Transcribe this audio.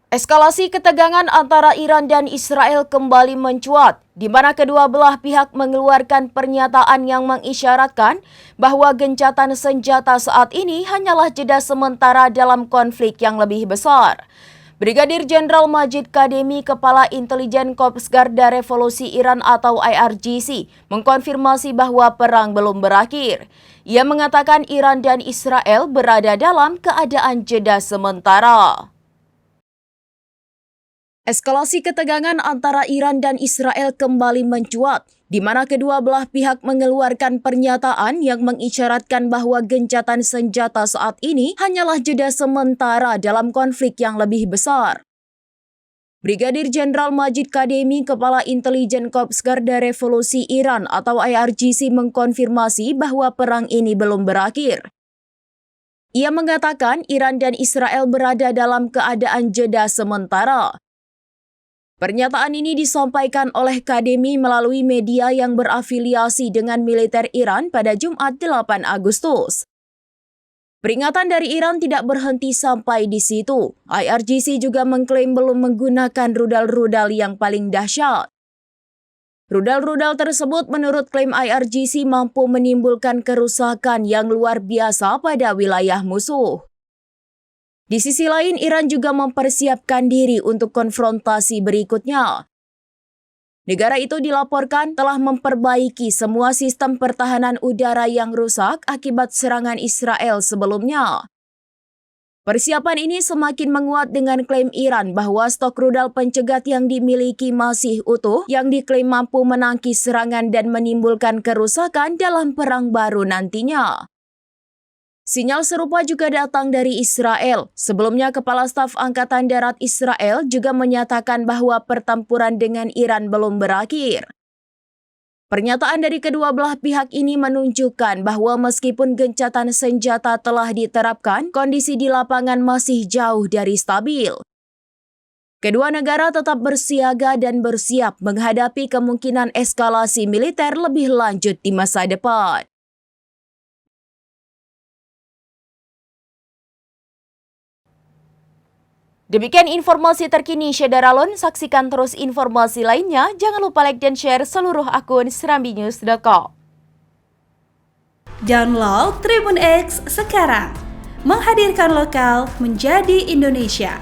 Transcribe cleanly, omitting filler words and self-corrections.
Eskalasi ketegangan antara Iran dan Israel kembali mencuat, di mana kedua belah pihak mengeluarkan pernyataan yang mengisyaratkan bahwa gencatan senjata saat ini hanyalah jeda sementara dalam konflik yang lebih besar. Brigadir Jenderal Majid Kademi, Kepala Intelijen Korps Garda Revolusi Iran atau IRGC, mengkonfirmasi bahwa perang belum berakhir. Ia mengatakan Iran dan Israel berada dalam keadaan jeda sementara. Eskalasi ketegangan antara Iran dan Israel kembali mencuat, di mana kedua belah pihak mengeluarkan pernyataan yang mengisyaratkan bahwa gencatan senjata saat ini hanyalah jeda sementara dalam konflik yang lebih besar. Brigadir Jenderal Majid Kademi, Kepala Intelijen Korps Garda Revolusi Iran atau IRGC mengkonfirmasi bahwa perang ini belum berakhir. Ia mengatakan Iran dan Israel berada dalam keadaan jeda sementara. Pernyataan ini disampaikan oleh Kademi melalui media yang berafiliasi dengan militer Iran pada Jumat 8 Agustus. Peringatan dari Iran tidak berhenti sampai di situ. IRGC juga mengklaim belum menggunakan rudal-rudal yang paling dahsyat. Rudal-rudal tersebut menurut klaim IRGC mampu menimbulkan kerusakan yang luar biasa pada wilayah musuh. Di sisi lain, Iran juga mempersiapkan diri untuk konfrontasi berikutnya. Negara itu dilaporkan telah memperbaiki semua sistem pertahanan udara yang rusak akibat serangan Israel sebelumnya. Persiapan ini semakin menguat dengan klaim Iran bahwa stok rudal pencegat yang dimiliki masih utuh, yang diklaim mampu menangkis serangan dan menimbulkan kerusakan dalam perang baru nantinya. Sinyal serupa juga datang dari Israel. Sebelumnya, Kepala Staf Angkatan Darat Israel juga menyatakan bahwa pertempuran dengan Iran belum berakhir. Pernyataan dari kedua belah pihak ini menunjukkan bahwa meskipun gencatan senjata telah diterapkan, kondisi di lapangan masih jauh dari stabil. Kedua negara tetap bersiaga dan bersiap menghadapi kemungkinan eskalasi militer lebih lanjut di masa depan. Demikian informasi terkini Syederalon, saksikan terus informasi lainnya, jangan lupa like dan share seluruh akun serambinews.com. Download Tribun X sekarang, menghadirkan lokal menjadi Indonesia.